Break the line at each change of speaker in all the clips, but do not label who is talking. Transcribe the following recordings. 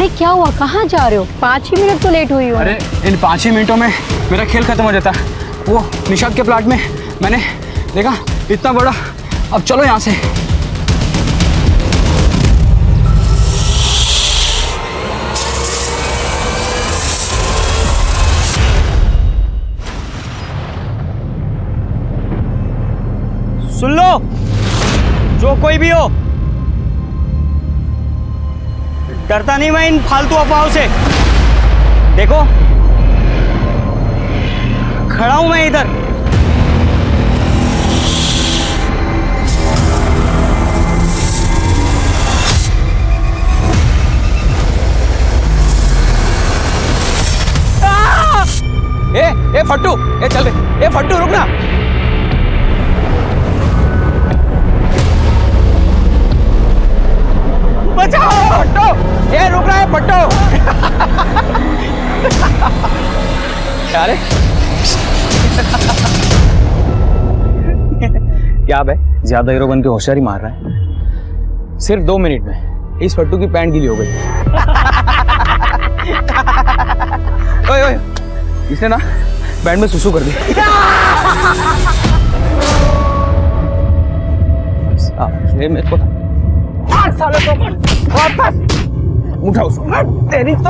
अरे क्या हुआ, कहाँ जा रहे हो? 5 ही मिनट तो लेट हुई हो।
अरे इन 5 ही मिनटों में मेरा खेल खत्म हो जाता। वो निशाद के प्लाट में मैंने देखा इतना बड़ा। अब चलो यहाँ से।
सुन लो, जो कोई भी हो, डरता नहीं मैं इन फालतू अफवाहों से। देखो, खड़ा हूं मैं इधर।
ए फट्टू, ए चल रे, ए फट्टू रुक ना।
बचाओ
फट्टू, ए रुक रहा है फट्टू। क्या रे? क्या बे, ज्यादा हीरो बन के होशियारी मार रहा है? सिर्फ 2 मिनट में इस फट्टू की पैंट गीली हो गई। ओए ओए, इसने ना बैंड में सुसु कर दी। ये मेरे को साले को वापस उठा उसको। तेरी तो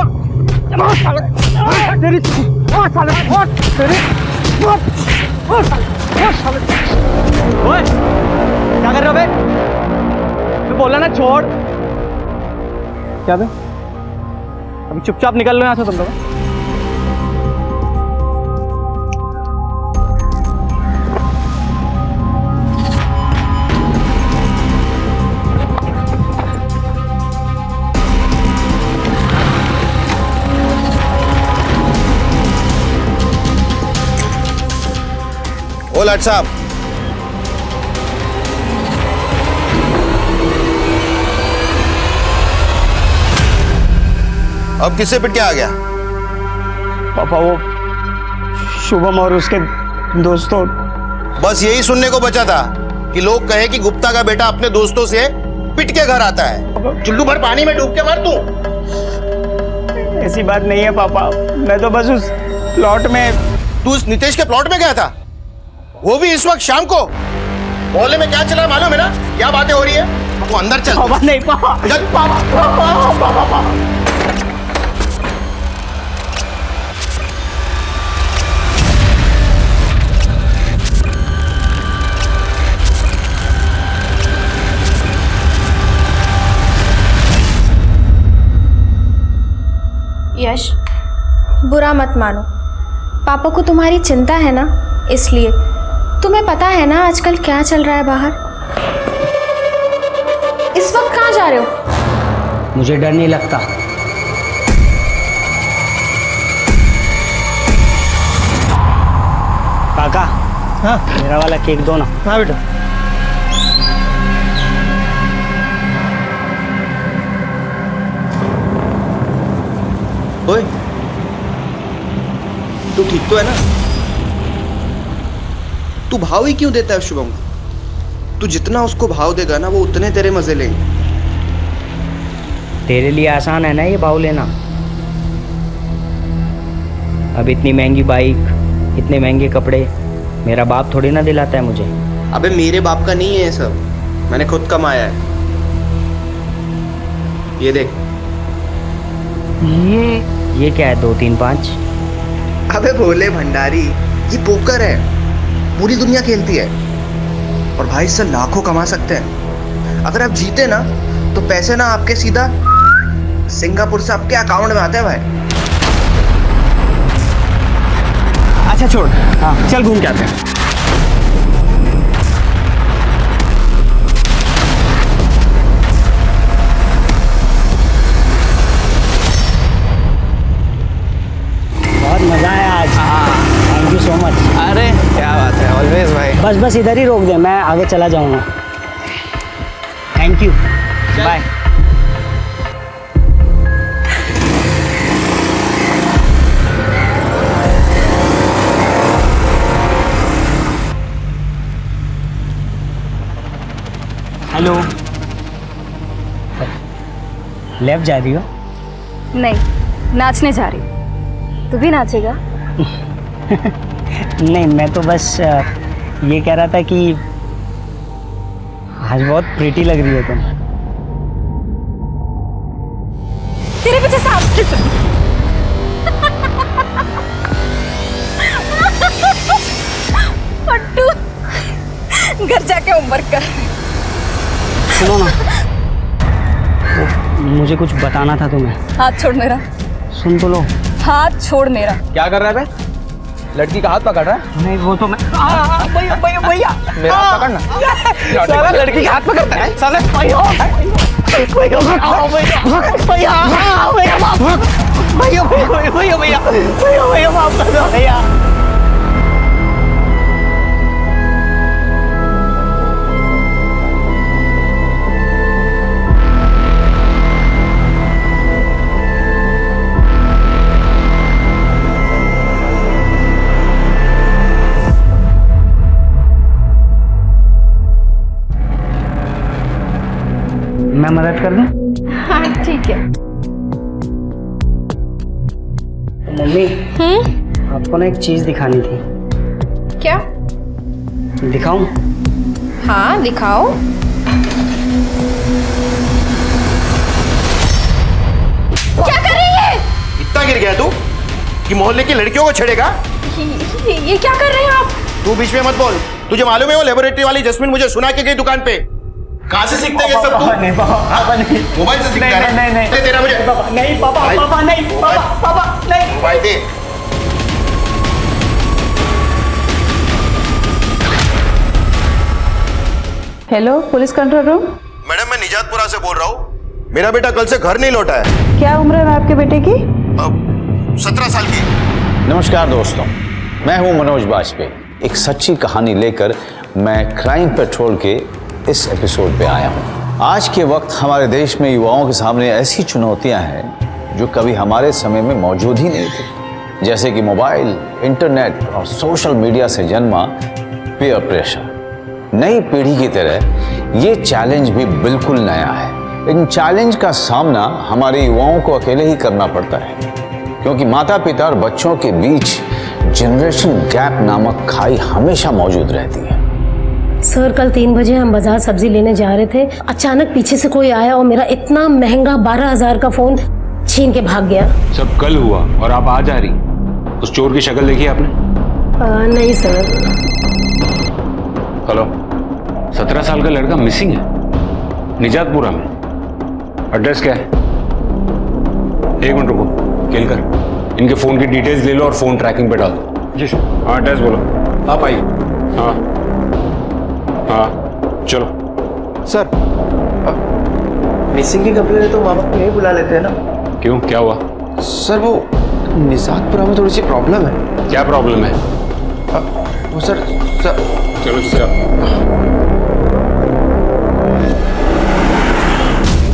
साले, तेरी साले, तेरी साले।
ओए, क्या कर रहे हो बे? तू बोला ना छोड़।
क्या बे?
अभी चुपचाप निकल लो यहाँ से तुम लोग।
ओ लाट साहब, अब किससे पिट के आ गया?
पापा, वो शुभम और उसके दोस्तों।
बस यही सुनने को बचा था कि लोग कहे कि गुप्ता का बेटा अपने दोस्तों से पिट के घर आता है। चुल्लू भर पानी में डूब के मर तू।
ऐसी बात नहीं है पापा, मैं तो बस उस प्लॉट में।
तू उस नितेश के प्लॉट में गया था, वो भी इस वक्त शाम को? मोहल्ले में क्या चला मालूम है ना? क्या बातें हो रही है? तू अंदर चल।
पापा नहीं, पापा
चल पापा।
यश, बुरा मत मानो, पापा को तुम्हारी चिंता है ना, इसलिए। तुम्हें पता है ना आजकल क्या चल रहा है बाहर? इस वक्त कहाँ जा रहे हो?
मुझे डर नहीं लगता। काका, हाँ मेरा वाला केक दो ना। हाँ बेटा।
ओए, तू ठीक तो है ना? तू भाव ही क्यों देता है शुभम को? तू जितना उसको भाव देगा ना, वो उतने तेरे मजे लेंगे।
तेरे लिए आसान है ना ये भाव लेना। अब इतनी महंगी बाइक, इतने महंगे कपड़े मेरा बाप थोड़ी ना दिलाता है मुझे।
अबे मेरे बाप का नहीं है ये सब, मैंने खुद कमाया है। ये देख।
ये क्या है? 2 3 5?
अबे भोले भंडारी, ये पोकर है, पूरी दुनिया खेलती है और भाई इससे लाखों कमा सकते हैं। अगर आप जीते ना तो पैसे ना आपके सीधा सिंगापुर से आपके अकाउंट में आते हैं भाई।
अच्छा छोड़, हाँ चल घूम के आते हैं।
बहुत मजा आया आज। Thank you so much.
अरे क्या बात है, ऑलवेज भाई।
बस इधर ही रोक दे, मैं आगे चला जाऊंगा। Thank you, bye. Hello, left जा रही हो?
नहीं, नाचने जा रही हूँ। तू भी नाचेगा?
नहीं, मैं तो बस ये कह रहा था कि आज बहुत प्रीटी लग रही है तुम।
तेरे पीछे सांप। पट्टू, घर जाके होमवर्क कर।
सुनो ना, मुझे कुछ बताना था तुम्हें।
हाथ छोड़ मेरा।
सुन तो लो।
हाथ छोड़ मेरा।
क्या कर रहा है बे? लड़की का हाथ पकड़ रहा है?
नहीं, वो तो मैं भैया भैया भैया
मेरा हाथ पकड़ना। साला लड़की का हाथ पकड़ता है? साला
भैया भैया भैया माफ कर दो भैया। मैं मदद कर दूं?
हाँ ठीक है।
मम्मी, आपको ना एक चीज दिखानी थी।
क्या?
दिखाऊं?
हाँ दिखाओ। क्या कर रही है?
इतना गिर गया तू कि मोहल्ले की लड़कियों को छेड़ेगा?
ये क्या कर रहे हैं आप?
तू बीच में मत बोल। तुझे मालूम है वो लेबोरेटरी वाली जस्मिन मुझे सुना के गई दुकान पे। कहाँ से सीखते हैं ये सब तू?
नहीं पापा नहीं।
मोबाइल से सीखता है ना?
नहीं
दे तेरा मुझे।
नहीं पापा नहीं पापा नहीं।
मोबाइल दे।
Hello, police control room.
Madam, मैं निजातपुरा से बोल रहा हूँ। मेरा बेटा कल से घर नहीं लौटा है।
क्या उम्र है आपके बेटे की?
17 साल की।
नमस्कार दोस्तों, मैं हूं मनोज बाजपेयी। एक सच्ची कहानी लेकर मैं क्राइम पेट्रोल के इस एपिसोड पे आया हूं। आज के वक्त हमारे देश में युवाओं के सामने ऐसी चुनौतियां हैं जो कभी हमारे समय में मौजूद ही नहीं थी, जैसे कि मोबाइल, इंटरनेट और सोशल मीडिया से जन्मा पीयर प्रेशर। नई पीढ़ी की तरह ये चैलेंज भी बिल्कुल नया है, लेकिन चैलेंज का सामना हमारे युवाओं को अकेले ही करना पड़ता है, क्योंकि माता पिता और बच्चों के बीच जनरेशन गैप नामक खाई हमेशा मौजूद रहती है।
सर, कल 3 बजे हम बाजार सब्जी लेने जा रहे थे। अचानक पीछे से कोई आया और मेरा इतना महंगा 12,000 का फोन छीन के भाग गया।
सब कल हुआ और आप आज आ रही? उस चोर की शक्ल देखी आपने?
नहीं सर।
हेलो, 17 साल का लड़का मिसिंग है निजातपुरा में। एड्रेस क्या है? 1 मिनट रुको, खेल कर इनके फोन की डिटेल्स ले लो और फोन ट्रैकिंग पे डाल दो। जी सर। हाँ, एड्रेस बोलो। आप आइए। हाँ हाँ, चलो।
सर, मिसिंग के कपड़े तो माँ बाप को नहीं बुला लेते हैं ना?
क्यों, क्या हुआ?
सर, वो निजातपुरा में थोड़ी सी प्रॉब्लम है।
क्या प्रॉब्लम है?
वो सर
चलो सर,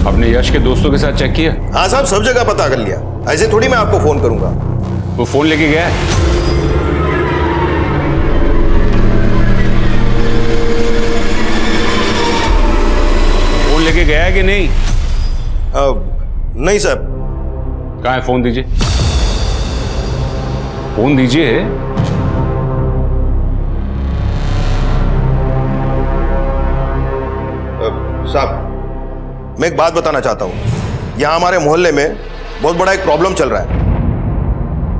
आपने यश के दोस्तों के साथ चेक किया?
हाँ साहब, सब जगह पता कर लिया। ऐसे थोड़ी मैं आपको फोन करूंगा।
वो फोन लेके गया है? फोन लेके गया है कि नहीं?
नहीं साहब।
कहाँ है? फोन दीजिए, फोन दीजिए।
साहब, मैं एक बात बताना चाहता हूं। यहां हमारे मोहल्ले में बहुत बड़ा एक प्रॉब्लम चल रहा है।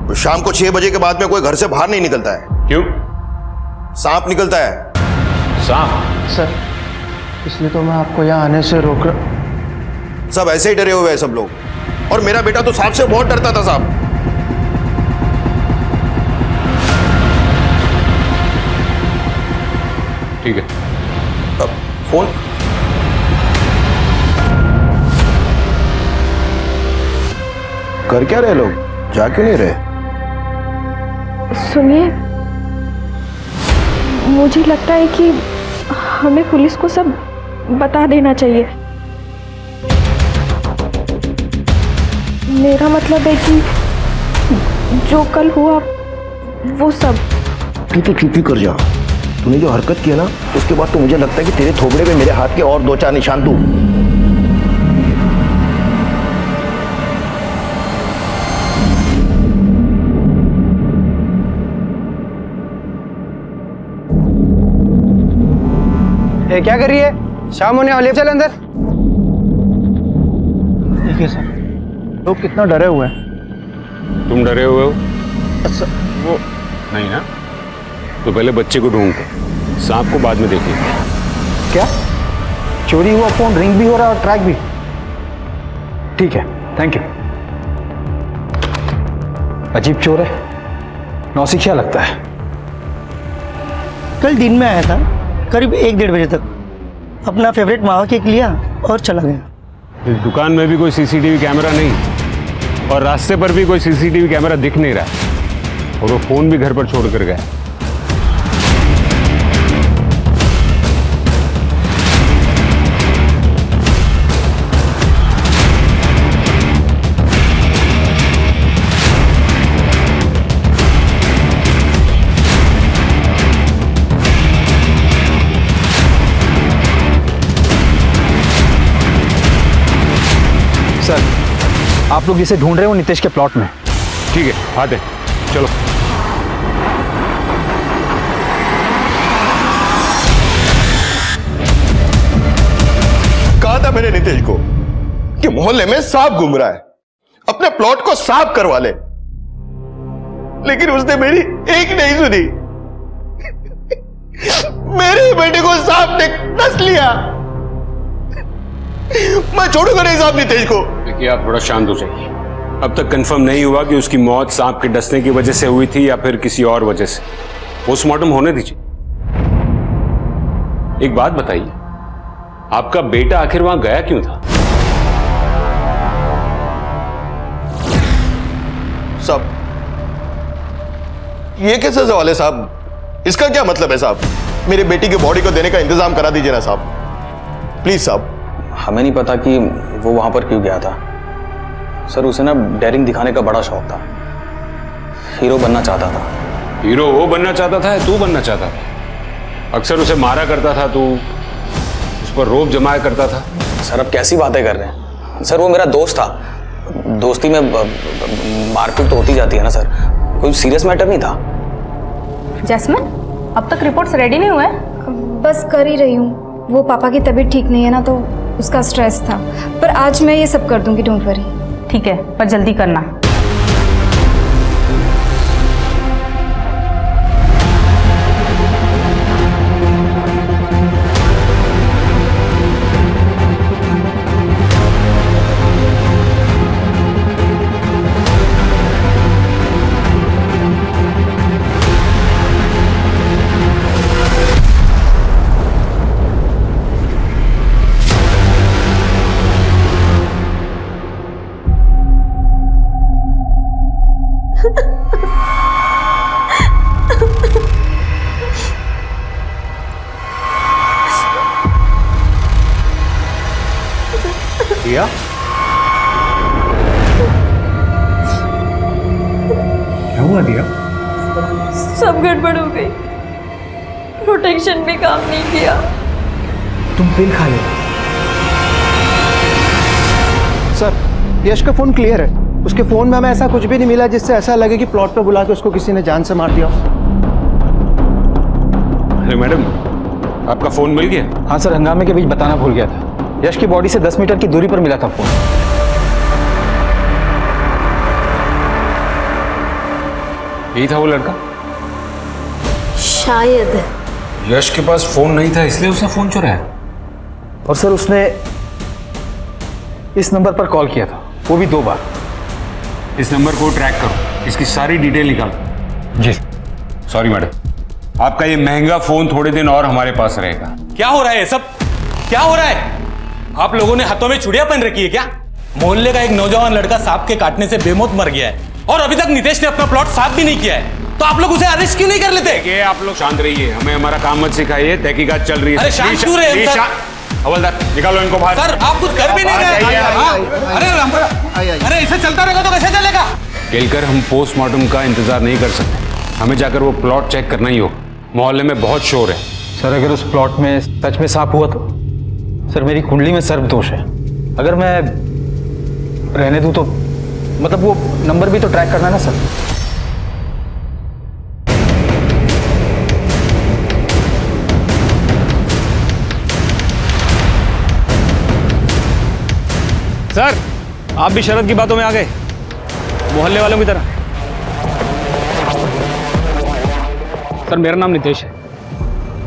तो शाम को 6 बजे के बाद में कोई घर से बाहर नहीं निकलता है।
क्यों?
सांप निकलता है।
सांप?
सर, इसलिए तो मैं आपको यहाँ आने से रोक रहा।
सब ऐसे ही डरे हुए हैं सब लोग, और मेरा बेटा तो सांप से बहुत डरता था साहब।
ठीक है।
अब फोन कर क्या रहे लोग? जा क्यों नहीं रहे?
सुनिए, मुझे लगता है कि हमें पुलिस को सब बता देना चाहिए। मेरा मतलब है कि जो कल हुआ वो सब।
तू तो चुप ही कर जा। तूने जो हरकत की है ना, उसके बाद तो मुझे लगता है कि तेरे थोबड़े पे मेरे हाथ के और 2-4 निशान तू।
क्या कर रही है? शाम होने वाली है, चल अंदर। देखिए सर, लोग कितना डरे हुए हैं।
तुम डरे हुए हो?
अच्छा, वो
नहीं ना, तो पहले बच्चे को ढूंढते, सांप को बाद में देखिए।
क्या चोरी हुआ फोन रिंग भी हो रहा है और ट्रैक भी? ठीक है, थैंक यू। अजीब चोर है, नौसिखिया लगता है।
कल दिन में आया था करीब 1-1:30 बजे तक, अपना फेवरेट मावा केक लिया और चला गया।
इस दुकान में भी कोई सीसीटीवी कैमरा नहीं और रास्ते पर भी कोई सीसीटीवी कैमरा दिख नहीं रहा और वो फोन भी घर पर छोड़ कर गया।
सर, आप लोग जिसे ढूंढ रहे हो नितेश के प्लॉट में।
ठीक है, आते हैं, चलो।
कहा था मैंने नितेश को कि मोहल्ले में सांप घूम रहा है, अपने प्लॉट को साफ करवा ले, लेकिन उसने मेरी एक नहीं सुनी। मेरे बेटे को सांप ने डस लिया। मैं छोड़ूंगा नहीं साहब नितेश को।
देखिए, आप थोड़ा शांत हो जाइए। अब तक कंफर्म नहीं हुआ कि उसकी मौत सांप के डसने की वजह से हुई थी या फिर किसी और वजह से। पोस्टमार्टम होने दीजिए। एक बात बताइए, आपका बेटा आखिर वहां गया क्यों था?
साहब, ये कैसे सवाल है साहब? इसका क्या मतलब है साहब? मेरे बेटी की बॉडी को देने का इंतजाम करा दीजिए ना साहब, प्लीज साहब।
हमें नहीं पता कि वो वहां पर क्यों गया था सर। उसे ना डेयरिंग दिखाने का बड़ा शौक था, हीरो बनना चाहता था।
हीरो वो बनना चाहता था या तू बनना चाहता था? अक्सर उसे मारा करता था तू, उस पर रोब जमाया करता था।
सर, अब कैसी बातें कर रहे हैं सर? वो मेरा दोस्त था, दोस्ती में मारपीट तो होती जाती है ना सर, कोई सीरियस मैटर नहीं था।
जैस्मिन, अब तक रिपोर्ट्स रेडी नहीं हुए?
बस कर ही रही हूँ। वो पापा की तबीयत ठीक नहीं है ना, तो उसका स्ट्रेस था, पर आज मैं ये सब कर दूंगी, डोंट वरी।
ठीक है, पर जल्दी करना।
दिया? क्या हुआ दिया?
सब गड़बड़ हो गई, प्रोटेक्शन भी काम नहीं किया।
तुम पिल खा लो। सर, यश का फोन क्लियर है, उसके फोन में हमें ऐसा कुछ भी नहीं मिला जिससे ऐसा लगे कि प्लॉट पर बुला के उसको किसी ने जान से मार दिया।
अरे मैडम, आपका फोन मिल गया?
हाँ सर, हंगामे के बीच बताना भूल गया था। यश की बॉडी से 10 मीटर की दूरी पर मिला था फोन।
यही था वो लड़का?
शायद।
यश के पास फोन नहीं था इसलिए उसने फोन चुराया।
और सर, उसने इस नंबर पर कॉल किया था, वो भी 2 बार।
इस नंबर को ट्रैक करो, इसकी सारी डिटेल निकालो।
जी।
सॉरी मैडम, आपका ये महंगा फोन थोड़े दिन और हमारे पास रहेगा।
क्या हो रहा है? सब क्या हो रहा है? आप लोगों ने हाथों में चूड़ियां पहन रखी है क्या? मोहल्ले का एक नौजवान लड़का सांप के काटने से बेमौत मर गया है और अभी तक नितेश ने अपना प्लॉट साफ भी नहीं किया है, तो आप लोग उसे अरेस्ट क्यों नहीं कर लेते?
ये आप लोग शांत रहिए, हमें हमारा काम मत सिखाइए, तहकीकात चल रही है।
अरे शांत क्यों रहे हैं सर?
हवलदार, निकालो इनको बाहर।
सर, आप कुछ कर भी नहीं रहे। अरे इसे चलता रहेगा तो कैसे चलेगा?
केलकर, हम पोस्टमार्टम का इंतजार नहीं कर सकते, हमें जाकर वो प्लॉट चेक करना ही होगा। मोहल्ले में बहुत शोर है।
सर, अगर उस प्लॉट में सच में सांप हुआ तो सर मेरी कुंडली में सर्प दोष है। अगर मैं रहने दूं तो मतलब वो नंबर भी तो ट्रैक करना है ना सर। सर आप भी शरद की बातों में आ गए, मोहल्ले वालों की तरह। सर मेरा नाम नितेश है,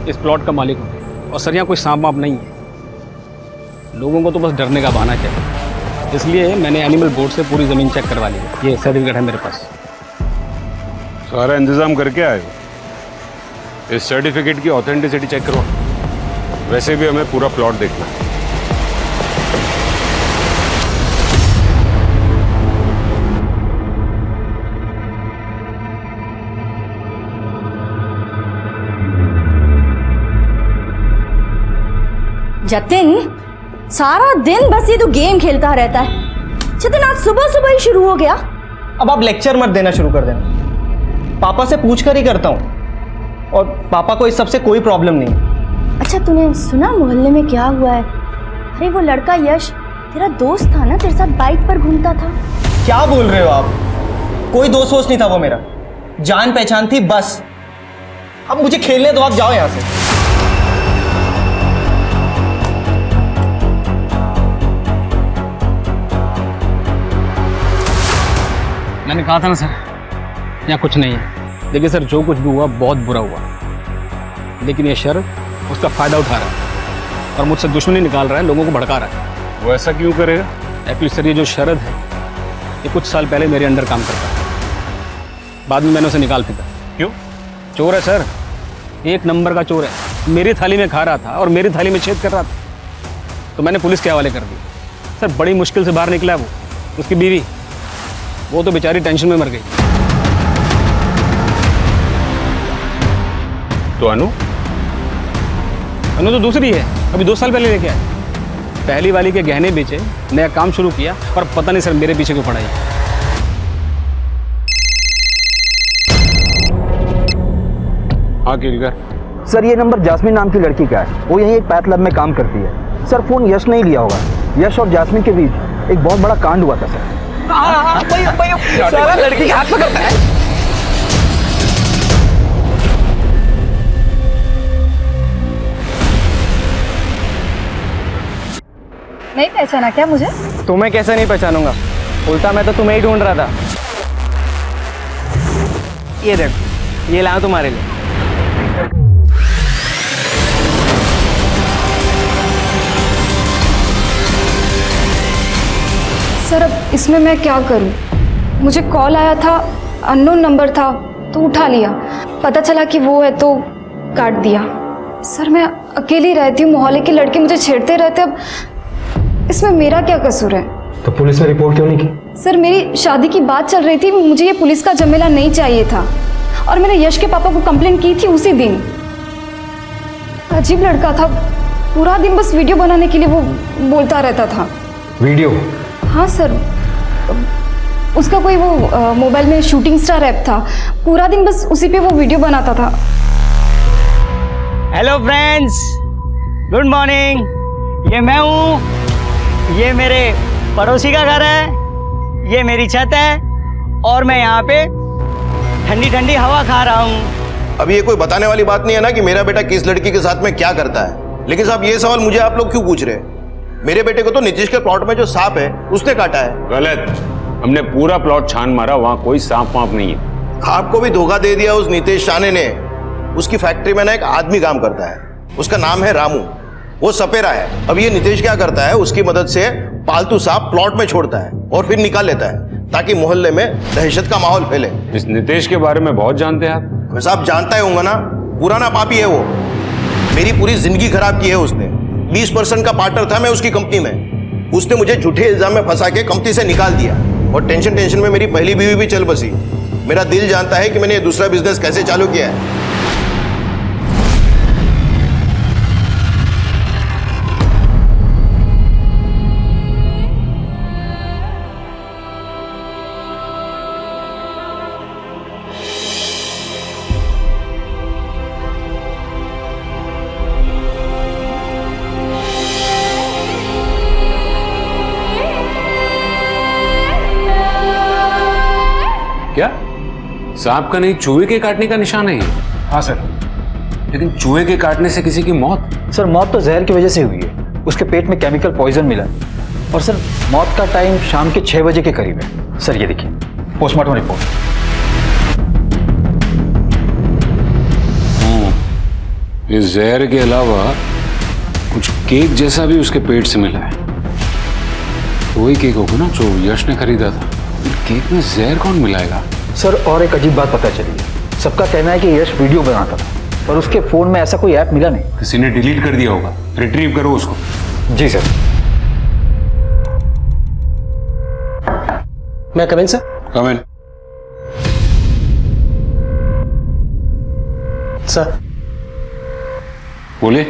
इस प्लॉट का मालिक हूँ। और सर यहाँ कोई सांप वाप नहीं है, लोगों को तो बस डरने का बहाना चाहिए। इसलिए मैंने एनिमल बोर्ड से पूरी ज़मीन चेक करवा ली है। ये सर्टिफिकेट है मेरे पास।
सारा इंतजाम करके आए हो। इस सर्टिफिकेट की ऑथेंटिसिटी चेक करो। वैसे भी हमें पूरा प्लॉट देखना है।
जतिन, सारा दिन बस ये तो गेम खेलता रहता है। जतिन आज सुबह सुबह ही शुरू हो गया।
अब आप लेक्चर मत देना शुरू कर देना, पापा से पूछ कर ही करता हूँ, और पापा को इस सब से कोई प्रॉब्लम नहीं है।
अच्छा तूने सुना मोहल्ले में क्या हुआ है? अरे वो लड़का यश तेरा दोस्त था ना, तेरे साथ बाइक पर घूमता था।
क्या बोल रहे हो आप? कोई दोस्त वोस्त नहीं था वो मेरा, जान पहचान थी बस। अब मुझे खेलने दो, आप जाओ यहाँ से।
मैंने कहा था ना सर, यहाँ कुछ नहीं है। देखिए सर, जो कुछ भी हुआ बहुत बुरा हुआ, लेकिन ये शरद उसका फ़ायदा उठा रहा है और मुझसे दुश्मनी निकाल रहा है, लोगों को भड़का रहा है।
वो ऐसा क्यों करेगा?
एक्चुअली सर ये जो शरद है, ये कुछ साल पहले मेरे अंडर काम करता था। बाद में मैंने उसे निकाल फेंका।
क्यों?
चोर है सर, एक नंबर का चोर है। मेरी थाली में खा रहा था और मेरी थाली में छेद कर रहा था, तो मैंने पुलिस के हवाले कर दिया। सर बड़ी मुश्किल से बाहर निकला वो, उसकी बीवी, वो तो बेचारी टेंशन में मर गई।
तो अनु
तो दूसरी है, अभी 2 साल पहले लेके आए। पहली वाली के गहने बेचे, नया काम शुरू किया, और पता नहीं सर मेरे पीछे क्यों पड़ा है।
हाँ केलकर।
सर ये नंबर जास्मिन नाम की लड़की का है, वो यहीं एक पैथ लैब में काम करती है। सर फोन यश नहीं लिया होगा। यश और जास्मिन के बीच एक बहुत बड़ा कांड हुआ था सर।
सारा लड़की के हाथ पकड़ता है।
नहीं पहचाना क्या मुझे?
तुम्हें कैसे नहीं पहचानूंगा, उल्टा मैं तो तुम्हें ही ढूंढ रहा था। ये देखो, ये लाऊं तुम्हारे लिए।
सर अब इसमें मैं क्या करूं? मुझे कॉल आया था, अननोन नंबर था तो उठा लिया, पता चला कि वो है तो काट दिया। सर मैं अकेली रहती हूँ, मोहल्ले के लड़के मुझे छेड़ते रहते, अब इसमें मेरा क्या कसूर है?
तो पुलिस में रिपोर्ट क्यों नहीं की?
सर मेरी शादी की बात चल रही थी, मुझे ये पुलिस का झमेला नहीं चाहिए था, और मैंने यश के पापा को कंप्लेंट की थी उसी दिन। अजीब लड़का था, पूरा दिन बस वीडियो बनाने के लिए वो बोलता रहता था।
वीडियो?
हाँ सर, उसका कोई वो मोबाइल में शूटिंग स्टार ऐप था, पूरा दिन बस उसी पे वो वीडियो बनाता था।
Hello friends, good morning. ये मैं हूँ, ये मेरे पड़ोसी का घर है, ये मेरी छत है, और मैं यहाँ पे ठंडी ठंडी हवा खा रहा हूँ।
अब ये कोई बताने वाली बात नहीं है ना कि मेरा बेटा किस लड़की के साथ में क्या करता है। लेकिन साहब ये सवाल मुझे आप लोग क्यों पूछ रहे हैं? मेरे बेटे को तो नीतीश के प्लॉट में जो सांप है उसने काटा है।
गलत, हमने पूरा प्लॉट छान मारा, वहां कोई सांप वाप नहीं है।
आपको भी धोखा दे दिया उस नीतीश शाने ने। उसकी फैक्ट्री में ना एक आदमी काम करता है, उसका नाम है रामू, वो सपेरा है। अब ये नीतीश क्या करता है, उसकी मदद से पालतू सांप प्लॉट में छोड़ता है और फिर निकाल लेता है, ताकि मोहल्ले में दहशत का माहौल फैले।
इस नीतीश के बारे में बहुत जानते हैं आप?
वैसे आप जानता ही होगा ना, पुराना पापी है वो। मेरी पूरी जिंदगी खराब की है उसने। 20% का पार्टनर था मैं उसकी कंपनी में। उसने मुझे झूठे इल्जाम में फंसा के कंपनी से निकाल दिया, और टेंशन में मेरी पहली बीवी भी चल बसी। मेरा दिल जानता है कि मैंने ये दूसरा बिजनेस कैसे चालू किया है।
क्या सांप का नहीं, चूहे के काटने का निशान है ये?
हाँ सर।
लेकिन चूहे के काटने से किसी की मौत?
सर मौत तो जहर की वजह से हुई है, उसके पेट में केमिकल पॉइजन मिला।
और सर मौत का टाइम शाम के 6 बजे के करीब है। सर ये देखिए पोस्टमार्टम रिपोर्ट।
इस जहर के अलावा कुछ केक जैसा भी उसके पेट से मिला है। वही केक होगा ना जो यश ने खरीदा था। केक में जहर कौन मिलाएगा?
सर और एक अजीब बात पता चली है। सबका कहना है कि यश वीडियो बनाता था और उसके फोन में ऐसा कोई ऐप मिला नहीं।
किसी ने डिलीट कर दिया होगा। रिट्रीव करो उसको।
जी सर।
मैं कम इन सर?
कम इन।
सर
बोले।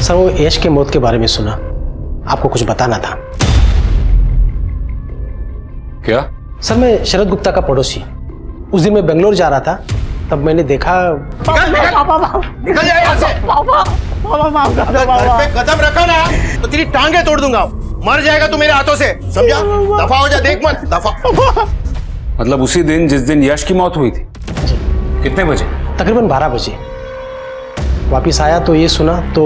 सर वो यश के मौत के बारे में सुना, आपको कुछ बताना था।
क्या?
सर मैं शरद गुप्ता का पड़ोसी। उस दिन मैं बेंगलोर जा रहा था, तब मैंने देखा।
निकल जाए यहाँ से। घर पे कदम रखा ना तो तेरी टांगे तोड़ दूंगा। मर जाएगा तू मेरे हाथों से, समझा? दफा हो जा, देख मत। दफा।
मतलब उसी दिन जिस दिन यश की मौत हुई थी? कितने बजे?
तकरीबन 12 बजे। वापिस आया तो ये सुना तो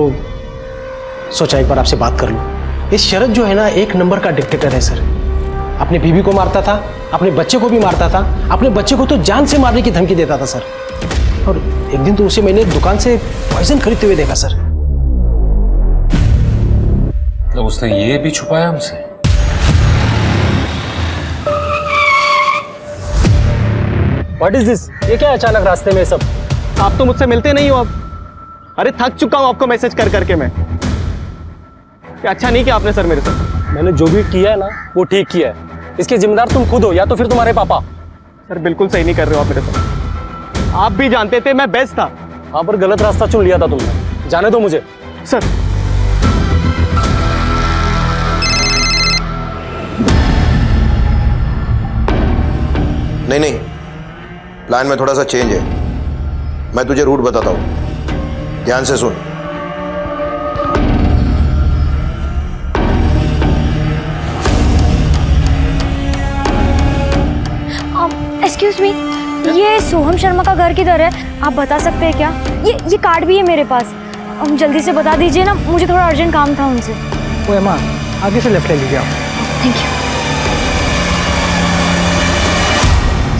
सोचा एक बार आपसे बात कर लूं। ये शरद जो है ना, एक नंबर का डिक्टेटर है सर। अपनी बीवी को मारता था, अपने बच्चे को भी मारता था। अपने बच्चे को तो जान से मारने की धमकी देता था सर। और एक दिन तो उसे मैंने दुकान से पॉइजन खरीदते हुए देखा सर।
तो उसने ये भी छुपाया हमसे?
What is this? ये क्या अचानक रास्ते में सब? आप तो मुझसे मिलते नहीं हो अब। अरे थक चुका हूं आपको मैसेज कर करके मैं। अच्छा नहीं किया आपने सर मेरे साथ। मैंने जो भी किया है ना वो ठीक किया है। इसके जिम्मेदार तुम खुद हो या तो फिर तुम्हारे पापा। सर बिल्कुल सही नहीं कर रहे हो आप मेरे साथ। आप भी जानते थे मैं बेस्ट था। हाँ पर गलत रास्ता चुन लिया था तुमने। जाने दो मुझे सर।
नहीं, प्लान में थोड़ा सा चेंज है। मैं तुझे रूट बताता हूं, ध्यान से सुन।
एक्सक्यूज मी, ये सोहम शर्मा का घर किधर है? आप बता सकते हैं क्या? ये कार्ड भी है मेरे पास। जल्दी से बता दीजिए ना, मुझे थोड़ा अर्जेंट काम था उनसे।
वो एमा आगे से लेफ्ट ले लीजिए आप।
Thank you.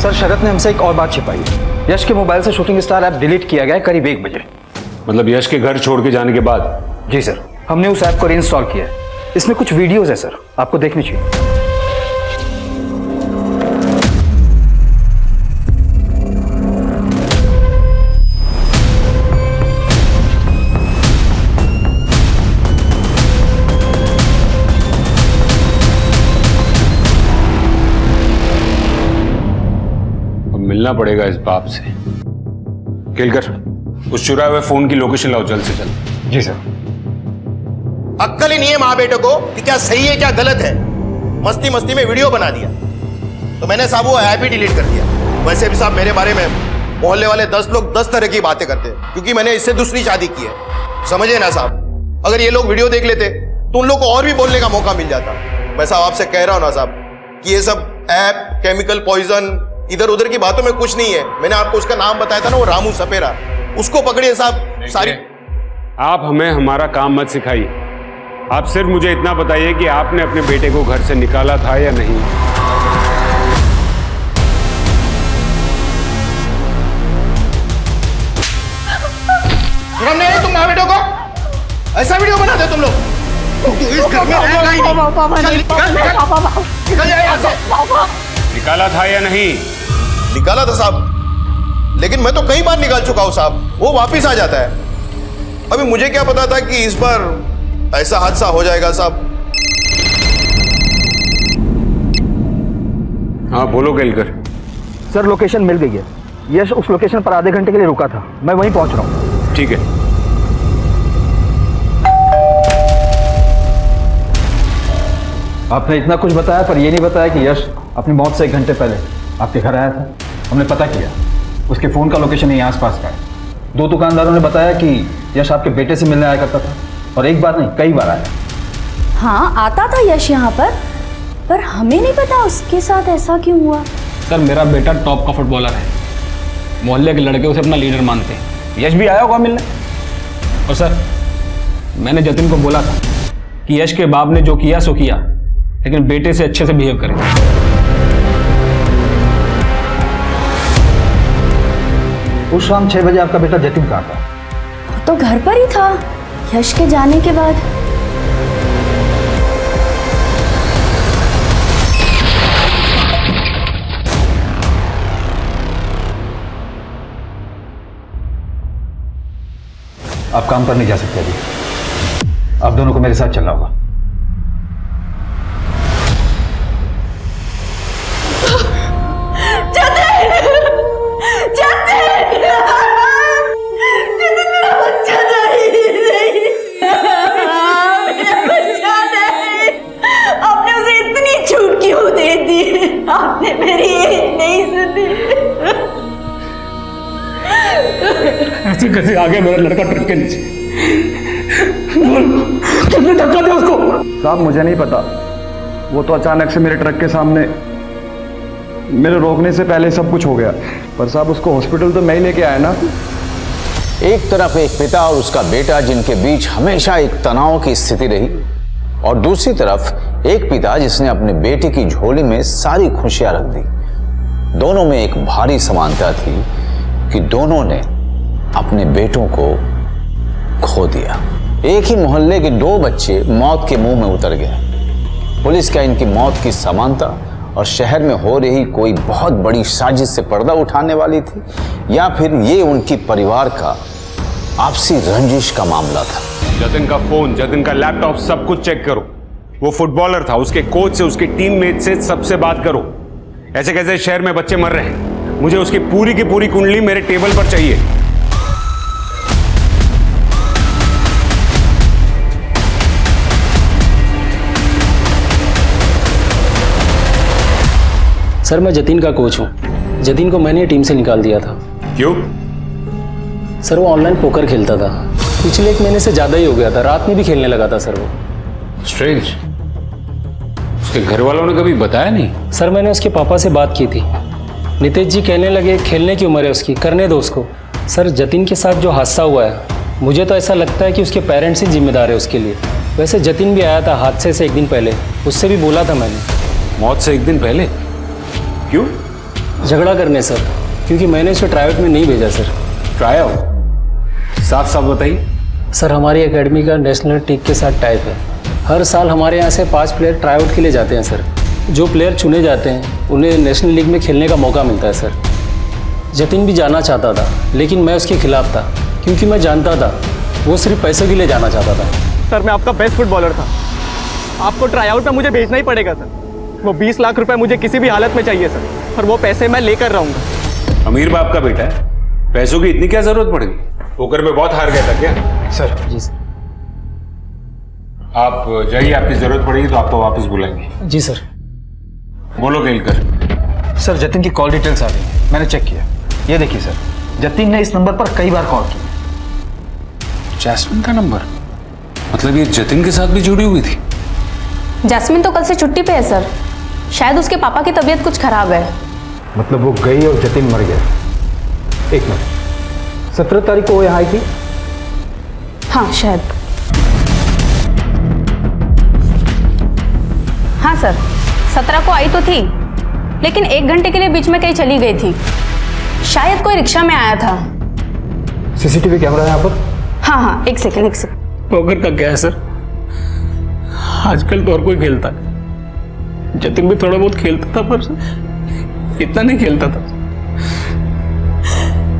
सर शरद ने हमसे एक और बात छिपाई। यश के मोबाइल से शूटिंग स्टार ऐप डिलीट किया गया है करीब 1 बजे।
मतलब यश के घर छोड़ के जाने के बाद?
जी सर, हमने उस ऐप को रीइंस्टॉल किया है। इसमें कुछ वीडियोस है सर, आपको देखनी चाहिए।
मिलना पड़ेगा इस बाप से। केलकर, उस चुराए हुए फोन की लोकेशन लाओ जल्द से जल्द।
जी सर।
अक्कल ही नहीं है माँ बेटे को कि क्या सही है क्या गलत है। मस्ती मस्ती में वीडियो बना दिया तो मैंने साहब वो ऐप ही डिलीट कर दिया। वैसे भी साहब मेरे बारे में मोहल्ले वाले 10 लोग 10 तरह की बातें करते हैं क्योंकि मैंने इससे दूसरी शादी की है। समझे ना साहब? अगर ये लोग वीडियो देख लेते तो उन लोग को और भी बोलने का मौका मिल जाता। मैं साहब आपसे कह रहा हूं ना साहब कि ये सब ऐप, केमिकल पॉइजन, इधर उधर की बातों में कुछ नहीं है। मैंने आपको उसका नाम बताया था ना, वो रामू सपेरा। उसको पकड़िए साहब। सारी
आप हमें हमारा काम मत सिखाइए। आप सिर्फ मुझे इतना बताइए कि आपने अपने बेटे को घर से निकाला था या नहीं।
शर्म नहीं आई तुम माँ बेटों को? ऐसा वीडियो बनाते तुम लोग? तू इस घर में रहेगा ही नहीं। निकल जाए यहाँ से।
निकाला था या नहीं?
निकाला था साहब, लेकिन मैं तो कई बार निकाल चुका हूं साहब। वो वापिस आ जाता है। अभी मुझे क्या पता था कि इस बार ऐसा हादसा हो जाएगा साहब।
हाँ बोलो केलकर।
सर लोकेशन मिल गई है। यश उस लोकेशन पर आधे घंटे के लिए रुका था। मैं वहीं पहुंच रहा हूँ।
ठीक है।
आपने इतना कुछ बताया पर यह नहीं बताया कि यश अपनी मौत से 1 घंटे पहले आपके घर आया था। हमने पता किया, उसके फ़ोन का लोकेशन यहीं आसपास का है। 2 दुकानदारों ने बताया कि यश आपके बेटे से मिलने आया करता था और एक बार नहीं कई बार आया।
हाँ आता था यश यहाँ पर हमें नहीं पता उसके साथ ऐसा क्यों हुआ।
सर मेरा बेटा टॉप का फुटबॉलर है। मोहल्ले के लड़के उसे अपना लीडर मानते हैं। यश भी आया होगा मिलने। और सर मैंने जतिन को बोला था कि यश के बाप ने जो किया सो किया, लेकिन बेटे से अच्छे से बिहेव करें।
उस शाम 6 बजे आपका बेटा जतिन कहाँ था?
वो तो घर पर ही था यश के जाने के बाद।
आप काम पर नहीं जा सकते अभी। आप दोनों को मेरे साथ चलना होगा।
आपने उसे इतनी छूट क्यों दे दी? आपने मेरी नहीं सुनी।
ऐसे कैसे आ गया मेरा लड़का ट्रक के नीचे? किसने धक्का दिया उसको?
साहब मुझे नहीं पता, वो तो अचानक से मेरे ट्रक के सामने, मेरे रोकने से पहले सब कुछ हो गया। पर साहब उसको हॉस्पिटल तो मैं ही लेके आया ना।
एक तरफ एक पिता और उसका बेटा जिनके बीच हमेशा एक तनाव की स्थिति रही, और दूसरी तरफ एक पिता जिसने अपने बेटे की झोली में सारी खुशियां रख दी। दोनों में एक भारी समानता थी कि दोनों ने अपने बेटों को खो दिया। एक ही मोहल्ले के 2 बच्चे मौत के मुंह में उतर गए। पुलिस का इनकी मौत की समानता और शहर में हो रही कोई बहुत बड़ी साजिश से पर्दा उठाने वाली थी, या फिर ये उनकी परिवार का आपसी रंजिश का मामला था।
जतिन का फोन, जतिन का लैपटॉप, सब कुछ चेक करो। वो फुटबॉलर था, उसके कोच से, उसके टीममेट से सबसे बात करो। ऐसे कैसे शहर में बच्चे मर रहे हैं? मुझे उसकी पूरी की पूरी कुंडली मेरे टेबल पर चाहिए।
सर मैं जतिन का कोच हूँ। जतिन को मैंने टीम से निकाल दिया था।
क्यों?
सर वो ऑनलाइन पोकर खेलता था। पिछले 1 महीने से ज्यादा ही हो गया था। रात में भी खेलने लगा था सर वो।
स्ट्रेंज। उसके घर वालों ने कभी बताया नहीं?
सर मैंने उसके पापा से बात की थी। नितेश जी कहने लगे खेलने की उम्र है उसकी, करने दो उसको। सर जतिन के साथ जो हादसा हुआ है, मुझे तो ऐसा लगता है कि उसके पेरेंट्स ही जिम्मेदार है उसके लिए। वैसे जतिन भी आया था हादसे से 1 दिन पहले, उससे भी बोला था मैंने।
मौत से 1 दिन पहले? क्यों?
झगड़ा करने सर, क्योंकि मैंने उसे ट्राईआउट में नहीं भेजा सर।
ट्राईआउट? साफ साफ बताइए।
सर हमारी एकेडमी का नेशनल टीम के साथ टाइप है। हर साल हमारे यहाँ से 5 प्लेयर ट्राईआउट के लिए जाते हैं सर। जो प्लेयर चुने जाते हैं उन्हें नेशनल लीग में खेलने का मौका मिलता है सर। जतिन भी जाना चाहता था, लेकिन मैं उसके खिलाफ था, क्योंकि मैं जानता था वो सिर्फ पैसे के लिए जाना चाहता था।
सर मैं आपका बेस्ट फुटबॉलर था, आपको ट्राईआउट में मुझे भेजना ही पड़ेगा सर। वो 20 लाख रुपए मुझे किसी भी हालत में चाहिए सर, और वो पैसे मैं लेकर रहूंगा।
अमीर बाप का बेटा है, पैसों की इतनी क्या जरूरत पड़ेगी? पोकर में बहुत हार गया था क्या?
सर।
जी सर।
आप जाइए, आपकी जरूरत पड़ेगी तो आपको वापस बुलाएंगे।
जी सर।
बोलो केलकर।
सर जतिन की कॉल डिटेल्स आ गई, मैंने चेक किया। ये देखिए सर, जतिन ने इस नंबर पर कई बार कॉल की।
जैस्मिन का नंबर? मतलब ये जतिन के साथ भी जुड़ी हुई थी?
जैस्मिन तो कल से छुट्टी पे है सर। शायद उसके पापा की तबीयत कुछ खराब है।
मतलब वो गई और जतिन मर गया? 1 मिनट, 17 तारीख को वो यहाँ आई थी?
हाँ शायद। हाँ सर, 17 को आई तो थी, लेकिन 1 घंटे के लिए बीच में कहीं चली गई थी। शायद कोई रिक्शा में आया था।
सीसीटीवी कैमरा है यहाँ पर?
हाँ हाँ, एक सेकंड।
पोकर का क्या है सर, आजकल तो और कोई खेलता है। जतिन भी थोड़ा बहुत खेलता था, पर इतना नहीं खेलता था।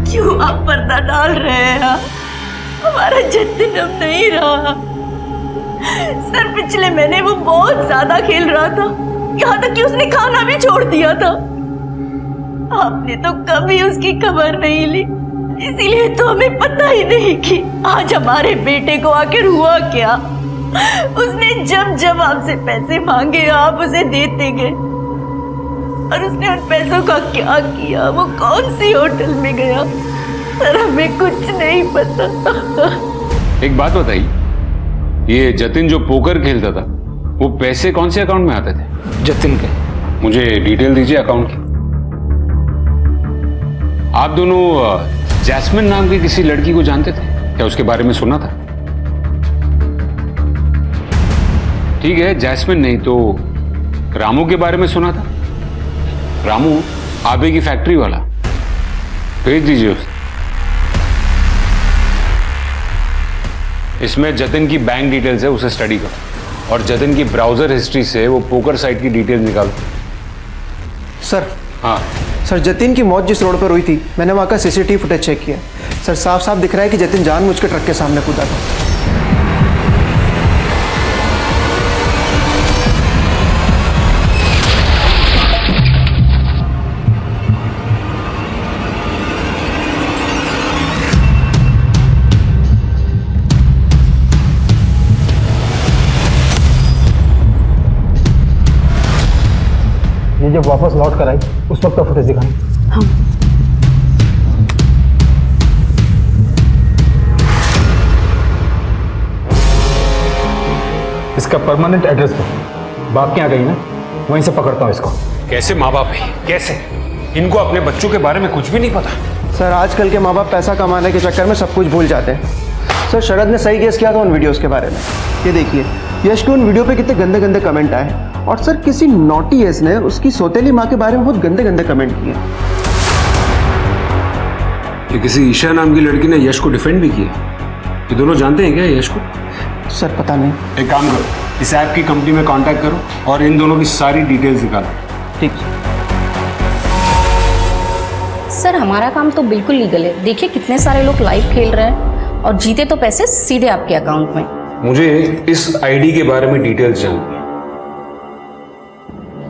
क्यों आप पर्दा डाल रहे हैं? हमारा जतिन अब नहीं रहा सर। पिछले महीने वो बहुत ज्यादा खेल रहा था, यहाँ तक कि उसने खाना भी छोड़ दिया था। आपने तो कभी उसकी खबर नहीं ली, इसीलिए तो हमें पता ही नहीं कि आज हमारे बेटे को आखिर हुआ क्या। उसने जब जब आपसे पैसे मांगे आप उसे देते गए, और उसने उन पैसों का क्या किया, वो कौन सी होटल में गया, सर हमें कुछ नहीं पता।
एक बात बताइए, ये जतिन जो पोकर खेलता था, वो पैसे कौन से अकाउंट में आते थे?
जतिन के।
मुझे डिटेल दीजिए अकाउंट की। आप दोनों जैस्मिन नाम की किसी लड़की को जानते थे क्या? उसके बारे में सुना था? ठीक है, जैस्मिन नहीं तो रामू के बारे में सुना था। रामू आबे की फैक्ट्री वाला, भेज दीजिए उसे। इसमें जतिन की बैंक डिटेल्स है, उसे स्टडी करो और जतिन की ब्राउजर हिस्ट्री से वो पोकर साइट की डिटेल्स निकालो।
सर।
हाँ
सर, जतिन की मौत जिस रोड पर हुई थी, मैंने वहाँ का सीसीटीवी फुटेज चेक किया। सर, साफ साफ दिख रहा है कि जतिन जानबूझ के ट्रक के सामने कूदा था।
ये जब वापस लौट कर आई उस वक्त का फुटेज दिखाएं।
हाँ।
इसका परमानेंट एड्रेस दो। बाप के यहाँ गई ना, वहीं से पकड़ता हूँ इसको।
कैसे माँ बाप है, कैसे? इनको अपने बच्चों के बारे में कुछ भी नहीं पता।
सर, आजकल के माँ बाप पैसा कमाने के चक्कर में सब कुछ भूल जाते हैं। सर, शरद ने सही गेस किया था उन वीडियोस के बारे में। ये देखिए, यश के उन वीडियो पे कितने गंदे गंदे कमेंट आए। और सर, किसी नॉटी एस ने उसकी सौतेली माँ के बारे में बहुत गंदे गंदे कमेंट किए।
ये किसी ईशा नाम की लड़की ने यश को डिफेंड भी किया। ये दोनों जानते हैं क्या यश को?
सर, पता नहीं।
एक काम करो, इस ऐप की कंपनी में कांटेक्ट करो और इन दोनों की सारी डिटेल्स निकालो।
ठीक।
सर, हमारा काम तो बिल्कुल लीगल है। देखिए कितने सारे लोग लाइव खेल रहे हैं और जीते तो पैसे सीधे आपके अकाउंट में।
मुझे इस आईडी के बारे में डिटेल्स जाननी है।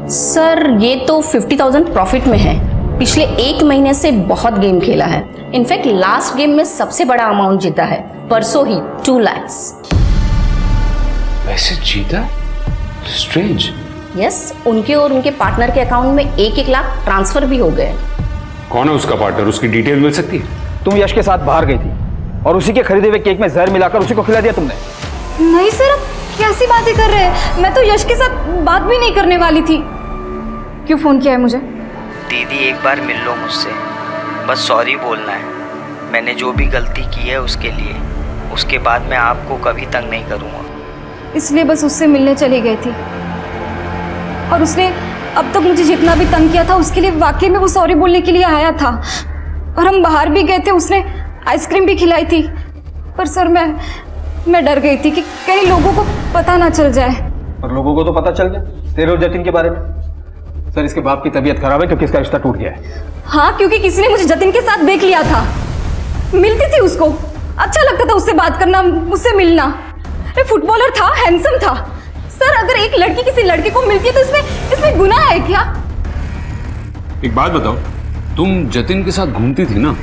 सर, ये तो 50,000 प्रॉफिट में है। पिछले 1 महीने से बहुत गेम खेला है। इनफैक्ट लास्ट गेम में सबसे बड़ा अमाउंट जीता है, परसों ही 2 लाख।
वैसे जीता? स्ट्रेंज।
यस, उनके और उनके पार्टनर के अकाउंट में 1-1 लाख ट्रांसफर भी हो गए।
कौन है उसका पार्टनर? उसकी डिटेल मिल सकती है?
तुम यश के साथ बाहर गई थी और उसी के खरीदे हुए केक में जहर मिलाकर उसी को खिला दिया तुमने।
नहीं सर, आप कैसी बातें कर रहे हैं? मैं तो यश के साथ बात भी नहीं करने वाली थी। क्यों फोन किया है मुझे?
दीदी, एक बार मिल लो मुझसे, बस सॉरी बोलना है। मैंने जो भी गलती की है उसके लिए। उसके बाद मैं आपको कभी तंग नहीं करूँगा।
इसलिए बस उससे मिलने चली गई थी। और उसने अब तक मुझे जितना भी तंग किया था उसके लिए वाकई में वो सॉरी बोलने के लिए आया था। और हम बाहर भी गए थे, उसने आइसक्रीम भी खिलाई थी। पर सर, मैं डर गई थी कि कहीं लोगों को पता ना चल जाए।
और लोगों को तो पता चल गया तेरे और जतिन के बारे में। सर, इसके बाप की तबीयत खराब है क्योंकि इसका रिश्ता टूट गया है।
हाँ, क्योंकि किसी ने मुझे जतिन के साथ देख लिया था। मिलती थी उसको, अच्छा लगता था उससे बात करना, उससे मिलना। अरे फुटबॉलर था, हैंडसम था। सर, अगर एक लड़की किसी लड़के को मिलती है तो इसमें गुनाह है क्या?
एक बात बताओ, तुम जतिन के साथ घूमती थी ना,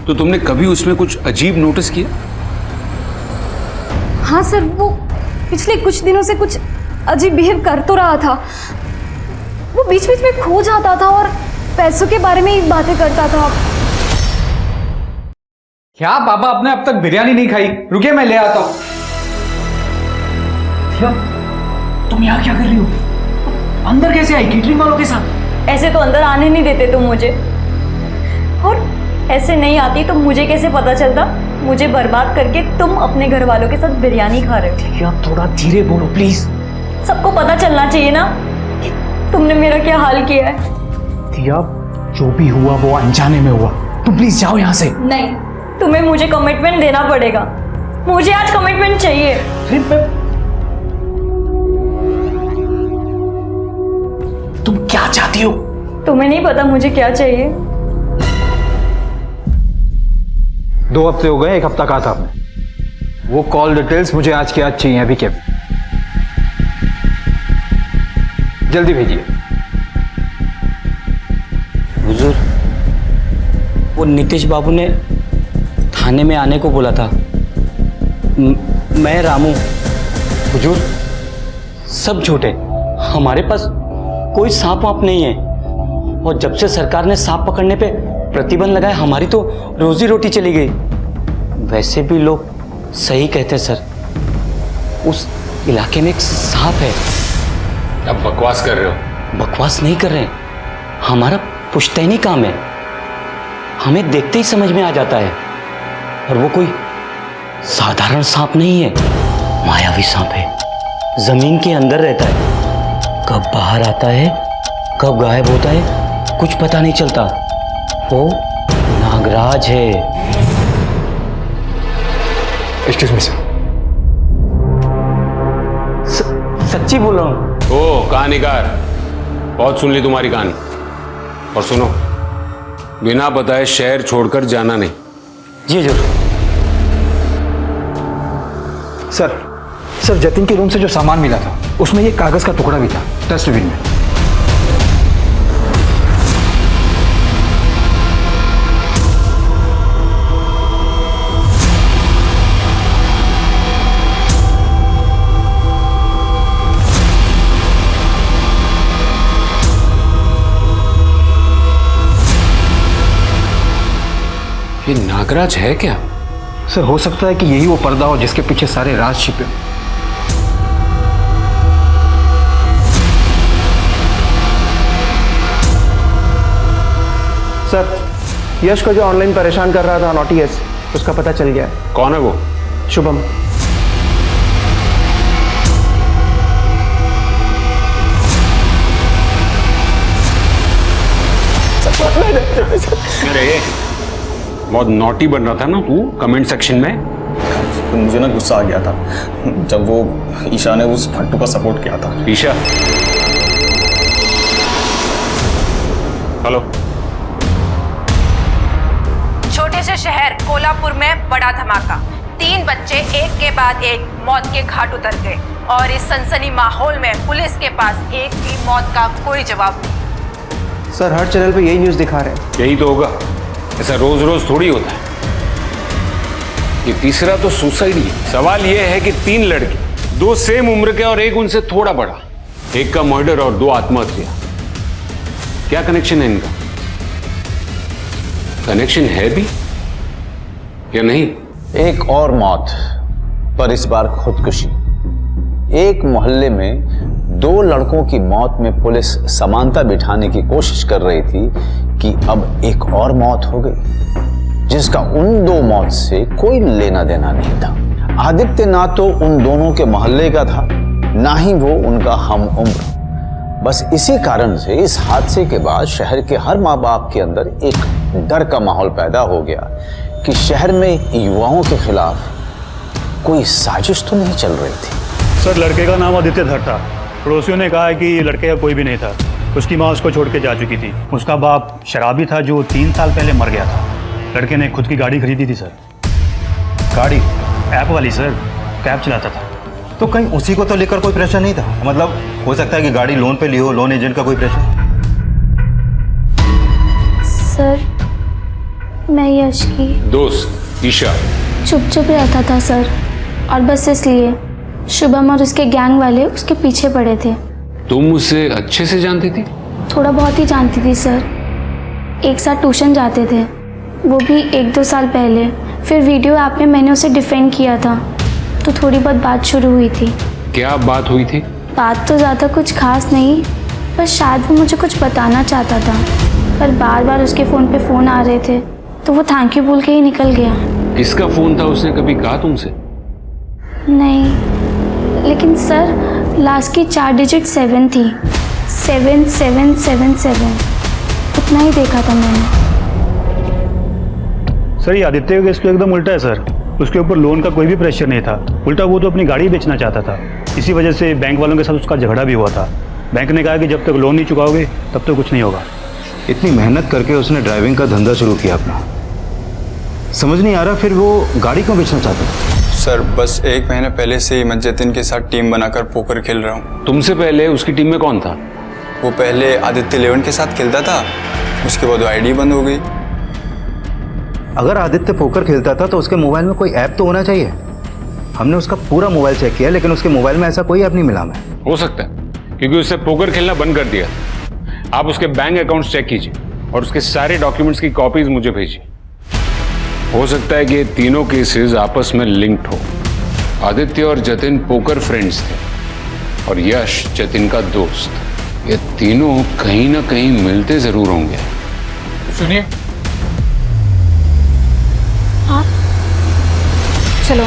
तो तुमने कभी उसमें कुछ अजीब नोटिस किया?
हाँ सर, वो पिछले कुछ दिनों से कुछ अजीब बिहेव कर तो रहा था। वो बीच बीच में खो जाता था और पैसों के बारे में ही बातें करता था।
क्या पापा आपने अब तक बिरयानी नहीं खाई? रुकिए, मैं ले आता हूं। तुम यहाँ क्या कर रही हो? अंदर कैसे आई केटरिंग वालों के साथ?
ऐसे तो अंदर आने नहीं देते तुम मुझे, और ऐसे नहीं आती तो मुझे कैसे पता चलता? मुझे बर्बाद करके तुम अपने घर वालों के साथ बिरयानी खा रहे हो।
क्या थोड़ा धीरे बोलो प्लीज।
सबको पता चलना चाहिए ना कि तुमने मेरा क्या हाल किया है।
दिया, जो भी हुआ वो अनजाने में हुआ। तुम प्लीज जाओ यहाँ से।
नहीं, तुम्हें मुझे कमिटमेंट देना पड़ेगा। मुझे आज कमिटमेंट चाहिए।
तुम क्या चाहती हो?
तुम्हें नहीं पता मुझे क्या चाहिए?
2 हफ्ते हो गए, 1 हफ्ता कहा था आपने। वो कॉल डिटेल्स मुझे आज के आज चाहिए, अभी के जल्दी भेजिए।
हुजूर, वो नीतीश बाबू ने थाने में आने को बोला था। मैं रामू। हुजूर, सब झूठ है। हमारे पास कोई सांप वाप नहीं है। और जब से सरकार ने सांप पकड़ने पे प्रतिबंध लगाया, हमारी तो रोजी रोटी चली गई। वैसे भी लोग सही कहते सर, उस इलाके में एक सांप है।
अब बकवास कर रहे हो?
बकवास नहीं कर रहे, हमारा पुश्तैनी काम है। हमें देखते ही समझ में आ जाता है। और वो कोई साधारण सांप नहीं है, मायावी सांप है। जमीन के अंदर रहता है, कब बाहर आता है, कब गायब होता है, कुछ पता नहीं चलता। वो नागराज है।
Excuse me sir.
सच्ची बोल रहा हूँ।
ओ कहानीकार, बहुत सुन ली तुम्हारी कहानी। और सुनो, बिना बताए शहर छोड़कर जाना नहीं।
जी जरूर।
सर जतिन के रूम से जो सामान मिला था उसमें ये कागज का टुकड़ा भी था, डस्टबिन में।
ये नागराज है क्या?
सर हो सकता है कि यही वो पर्दा हो जिसके पीछे सारे राज छिपे।
सर यश को जो ऑनलाइन परेशान कर रहा था नॉटी यस, उसका पता चल गया है।
कौन है वो?
शुभम।
अरे बहुत नॉटी बन रहा था ना तू कमेंट सेक्शन में।
मुझे ना गुस्सा आ गया था जब वो ईशा ने उस फट्टू का सपोर्ट किया था।
ईशा? हेलो।
छोटे से शहर कोल्हापुर में बड़ा धमाका। 3 बच्चे एक के बाद एक मौत के घाट उतर गए और इस सनसनी माहौल में पुलिस के पास एक भी मौत का कोई जवाब नहीं।
सर हर चैनल पे यही न्यूज़ दिखा रहे हैं।
यही तो होगा, ऐसा रोज रोज थोड़ी होता है। ये तीसरा तो सुसाइड ही है। सवाल ये है कि 3 लड़के, 2 सेम उम्र के और एक उनसे थोड़ा बड़ा, एक का मर्डर और 2 आत्महत्या। क्या कनेक्शन है इनका? कनेक्शन है भी या नहीं?
एक और मौत, पर इस बार खुदकुशी। एक मोहल्ले में 2 लड़कों की मौत में पुलिस समानता बिठाने की कोशिश कर रही थी कि अब एक और मौत हो गई जिसका उन 2 मौत से कोई लेना देना नहीं था। आदित्य ना तो उन दोनों के मोहल्ले का था, ना ही वो उनका हम उम्र। बस इसी कारण से इस हादसे के बाद शहर के हर माँ बाप के अंदर एक डर का माहौल पैदा हो गया कि शहर में युवाओं के खिलाफ कोई साजिश तो नहीं चल रही थी।
सर लड़के का नाम आदित्य धर था। पड़ोसियों ने कहा है कि लड़के का कोई भी नहीं था। उसकी माँ उसको छोड़ के जा चुकी थी। उसका बाप शराबी था जो 3 साल पहले मर गया था। लड़के ने खुद की गाड़ी खरीदी थी सर।
गाड़ी?
ऐप वाली सर, कैब चलाता था।
तो कहीं उसी को तो लेकर कोई प्रेशर नहीं था? मतलब हो सकता है कि गाड़ी लोन पे ली हो, लोन एजेंट का कोई प्रेशर?
सर मैं यश की
दोस्त ईशा।
चुप रहता था सर, और बस इसलिए शुभम और उसके गैंग वाले उसके पीछे पड़े थे।
तुम उसे अच्छे से जानती थी?
थोड़ा बहुत ही जानती थी सर। एक साथ ट्यूशन जाते थे, वो भी 1-2 साल पहले। फिर वीडियो ऐप में मैंने उसे डिफेंड किया था, तो थोड़ी बहुत बात शुरू हुई थी।
क्या बात हुई थी?
बात तो ज़्यादा कुछ खास नहीं, बस शायद वो मुझे कुछ बताना चाहता था, पर बार बार उसके फ़ोन पे फ़ोन आ रहे थे तो वो थैंक यू बोल के ही निकल गया।
किसका फ़ोन था, उसने कभी कहा तुमसे?
नहीं, लेकिन सर लास्ट की 4 डिजिट 7 थी, 7777। उतना ही देखा था मैंने।
सर ये आदित्य का केस तो एकदम उल्टा है सर। उसके ऊपर लोन का कोई भी प्रेशर नहीं था, उल्टा वो तो अपनी गाड़ी बेचना चाहता था। इसी वजह से बैंक वालों के साथ उसका झगड़ा भी हुआ था। बैंक ने कहा कि जब तक लोन नहीं चुकाओगे तब तक कुछ नहीं होगा।
इतनी मेहनत करके उसने ड्राइविंग का धंधा शुरू किया अपना, समझ नहीं आ रहा फिर वो गाड़ी क्यों बेचना चाहता था?
सर बस 1 महीने पहले से ही मैं जतिन के साथ टीम बनाकर पोकर खेल रहा हूँ।
तुमसे पहले उसकी टीम में कौन था?
वो पहले आदित्य 11 के साथ खेलता था, उसके बाद वो आईडी बंद हो गई।
अगर आदित्य पोकर खेलता था तो उसके मोबाइल में कोई ऐप तो होना चाहिए। हमने उसका पूरा मोबाइल चेक किया लेकिन उसके मोबाइल में ऐसा कोई ऐप नहीं मिला हमें।
हो सकता है क्योंकि उसने पोकर खेलना बंद कर दिया। आप उसके बैंक अकाउंट्स चेक कीजिए और उसके सारे डॉक्यूमेंट्स की कॉपीज मुझे भेजिए। हो सकता है कि ये तीनों केसेस आपस में लिंक्ड हो। आदित्य और जतिन पोकर फ्रेंड्स थे और यश जतिन का दोस्त। ये तीनों कहीं ना कहीं मिलते जरूर होंगे।
सुनिए,
हाँ चलो।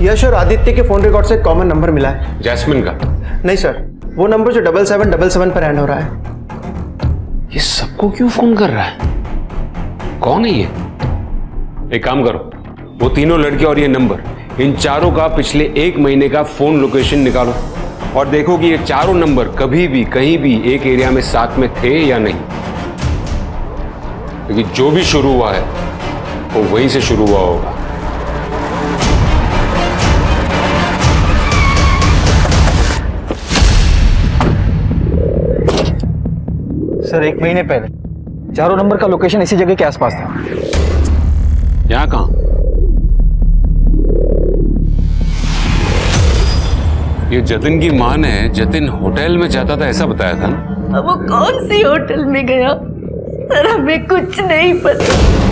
यश और आदित्य के फोन रिकॉर्ड से एक कॉमन नंबर मिला है।
जैस्मिन का?
नहीं सर, वो नंबर जो 7777 पर एंड हो रहा है।
ये सबको क्यों फोन कर रहा है? कौन है ये? एक काम करो, वो तीनों लड़के और ये नंबर, इन चारों का पिछले 1 महीने का फोन लोकेशन निकालो और देखो कि ये चारों नंबर कभी भी कहीं भी एक एरिया में साथ में थे या नहीं। क्योंकि जो भी शुरू हुआ है वो वहीं से शुरू हुआ होगा।
सर 1 महीने पहले चारों नंबर का लोकेशन इसी जगह के आसपास था।
यहाँ कहाँ? ये जतिन की मां ने जतिन होटल में जाता था ऐसा बताया था ना?
अब वो कौन सी होटल में गया सर, हमें कुछ नहीं पता।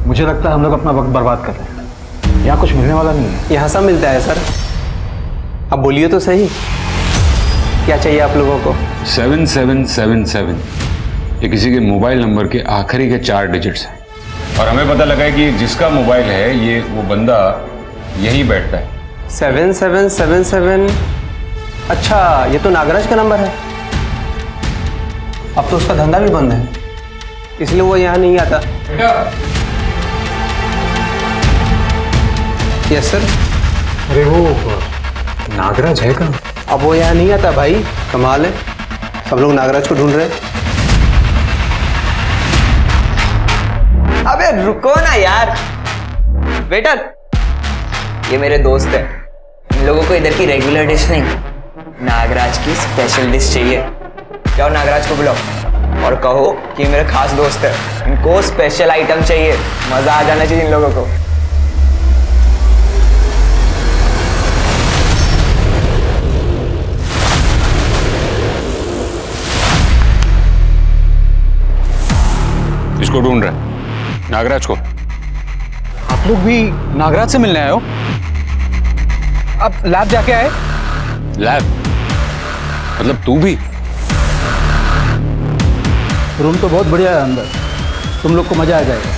मुझे लगता है हम लोग अपना वक्त बर्बाद कर रहे हैं। यहाँ कुछ मिलने वाला नहीं है।
यहाँ सब मिलता है सर। अब बोलिए तो सही, क्या चाहिए आप लोगों को?
7777 ये किसी के मोबाइल नंबर के आखिरी के 4 डिजिट्स हैं और हमें पता लगा है कि जिसका मोबाइल है ये वो बंदा यहीं बैठता है।
7777। अच्छा, ये तो नागराज का नंबर है। अब तो उसका धंधा भी बंद है, इसलिए वो यहाँ नहीं आता। Yes sir.
अरे वो नागराज है कहाँ?
अब वो यहाँ नहीं आता भाई, कमाल है, सब लोग नागराज को ढूंढ रहे हैं।
अबे रुको ना यार, वेटर, ये मेरे दोस्त है। इन लोगों को इधर की रेगुलर डिश नहीं, नागराज की स्पेशल डिश चाहिए। जाओ नागराज को बुलाओ और कहो कि मेरे खास दोस्त है, इनको स्पेशल आइटम चाहिए। मजा आ जाना चाहिए इन लोगों को।
इसको ढूंढ रहा है, नागराज को।
आप लोग भी नागराज से मिलने आए हो? अब लैब जाके आए?
लैब? मतलब तू भी?
रूम तो बहुत बढ़िया है अंदर, तुम लोग को मजा आ जाएगा।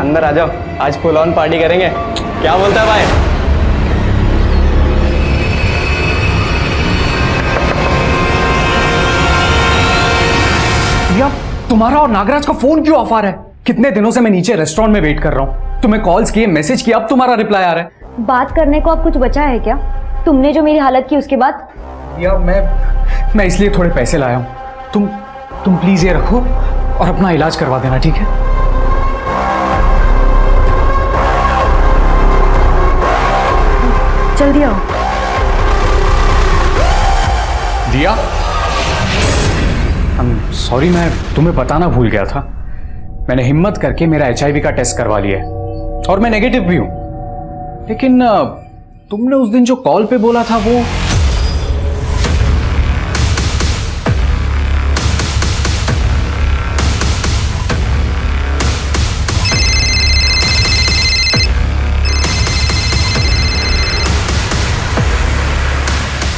अंदर आ जाओ, आज फुल ऑन पार्टी करेंगे। क्या बोलता है भाई?
भैया, तुम्हारा और नागराज का फोन क्यों ऑफ आ रहा है? कितने दिनों से मैं नीचे रेस्टोरेंट में वेट कर रहा हूँ, तुम्हें कॉल्स किए, मैसेज किया, अब तुम्हारा रिप्लाई आ रहा है।
बात करने को अब कुछ बचा है क्या? तुमने जो मेरी हालत की उसके बाद?
भैया मैं इसलिए थोड़े पैसे लाया हूँ, तुम प्लीज ये रखो और अपना इलाज करवा देना, ठीक है?
जल्दी आओ।
दिया, सॉरी, मैं तुम्हें बताना भूल गया था। मैंने हिम्मत करके मेरा HIV का टेस्ट करवा लिया है और मैं नेगेटिव भी हूं। लेकिन तुमने उस दिन जो कॉल पे बोला था वो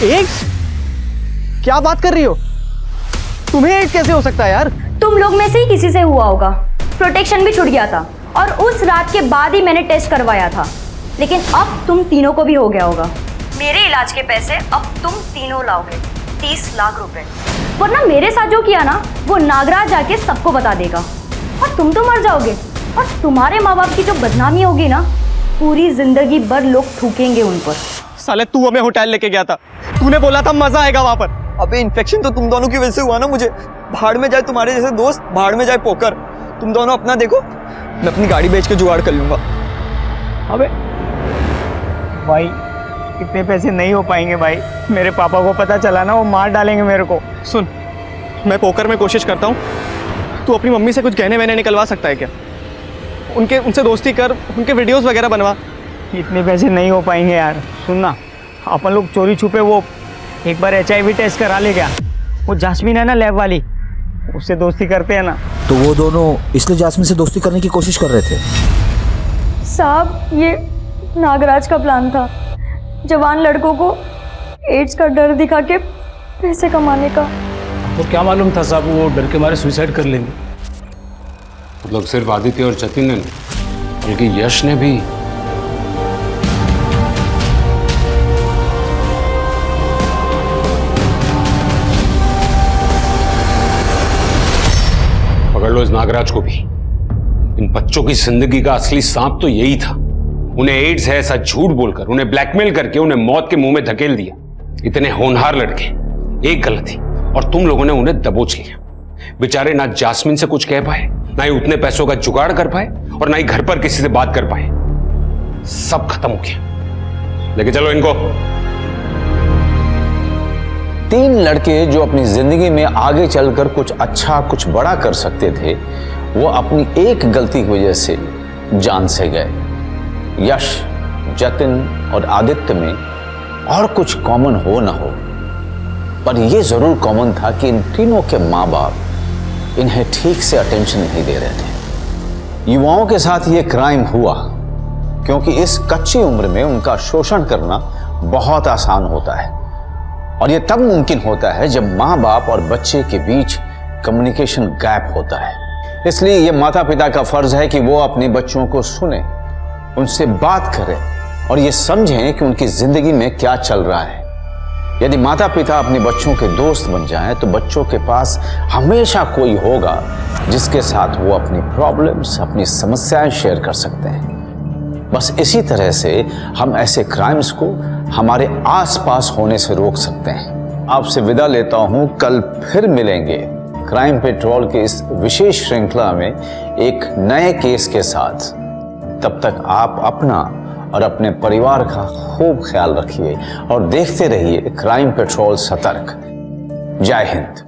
एड्स? क्या बात कर रही हो? तुम्हें एड्स कैसे हो सकता है यार?
तुम लोग में से ही किसी से हुआ होगा। प्रोटेक्शन भी छूट गया था और उस रात के बाद ही मैंने टेस्ट करवाया था। लेकिन अब तुम तीनों को भी हो गया होगा। मेरे इलाज के पैसे अब तुम तीनों लाओगे, 30 लाख रुपए। वरना मेरे साथ जो किया ना वो नागराज जाके सबको बता देगा और तुम तो मर जाओगे और तुम्हारे माँ बाप की जो बदनामी होगी ना, पूरी जिंदगी भर लोग थूकेंगे उन पर।
साले तू हमें होटल लेके गया था, तूने बोला था मजा आएगा वहां पर। अबे इन्फेक्शन तो तुम दोनों की वजह से हुआ ना। मुझे भाड़ में जाए तुम्हारे जैसे दोस्त, भाड़ में जाए पोकर। तुम दोनों अपना देखो, मैं अपनी गाड़ी बेच के जुगाड़ कर लूंगा।
अबे भाई इतने पैसे नहीं हो पाएंगे भाई, मेरे पापा को पता चला ना वो मार डालेंगे मेरे को।
सुन,
मैं पोकर में कोशिश करता हूँ, तू अपनी मम्मी से कुछ गहने वहने निकलवा सकता है क्या? उनसे दोस्ती कर, उनके वीडियोस वगैरह बनवा।
इतने पैसे नहीं हो पाएंगे यार। सुनना, अपन लोग चोरी छुपे वो एक बार HIV टेस्ट करा ले क्या? वो जास्मीन है ना लैब वाली, उससे दोस्ती करते हैं ना।
तो वो दोनों इसलिए जास्मीन से दोस्ती करने की कोशिश कर रहे थे?
साहब, ये नागराज का प्लान था, जवान लड़कों को एड्स का डर दिखा के पैसे कमाने का।
तो क्या मालूम था साहब वो डर के मारे सुसाइड कर लेंगे।
मतलब सिर्फ आदित्य और जतिन ने नहीं, बल्कि यश ने भी। पकड़ लो इस नागराज को भी। इन बच्चों की जिंदगी का असली सांप तो यही था। उन्हें एड्स है ऐसा झूठ बोलकर, उन्हें ब्लैकमेल करके उन्हें मौत के मुंह में धकेल दिया। इतने होनहार लड़के, एक गलती और तुम लोगों ने उन्हें दबोच लिया। बेचारे ना जास्मिन से कुछ कह पाए, ना ही उतने पैसों का जुगाड़ कर पाए, और ना ही घर पर किसी से बात कर पाए। सब खत्म हो गया। लेके चलो इनको।
3 लड़के जो अपनी जिंदगी में आगे चलकर कुछ अच्छा कुछ बड़ा कर सकते थे, वो अपनी एक गलती की वजह से जान से गए। यश, जतिन और आदित्य में और कुछ कॉमन हो ना हो, पर यह जरूर कॉमन था कि इन तीनों के माँ बाप इन्हें ठीक से अटेंशन नहीं दे रहे थे। युवाओं के साथ ये क्राइम हुआ क्योंकि इस कच्ची उम्र में उनका शोषण करना बहुत आसान होता है, और यह तब मुमकिन होता है जब माँ बाप और बच्चे के बीच कम्युनिकेशन गैप होता है। इसलिए यह माता पिता का फर्ज है कि वो अपने बच्चों को सुने, उनसे बात करें और ये समझें कि उनकी जिंदगी में क्या चल रहा है। यदि माता पिता अपने बच्चों के दोस्त बन जाएं, तो बच्चों के पास हमेशा कोई होगा जिसके साथ वो अपनी प्रॉब्लम्स, अपनी समस्याएं शेयर कर सकते हैं। बस इसी तरह से हम ऐसे क्राइम्स को हमारे आसपास होने से रोक सकते हैं। आपसे विदा लेता हूं, कल फिर मिलेंगे क्राइम पेट्रोल के इस विशेष श्रृंखला में एक नए केस के साथ। तब तक आप अपना और अपने परिवार का खूब ख्याल रखिए और देखते रहिए क्राइम पेट्रोल सतर्क। जय हिंद।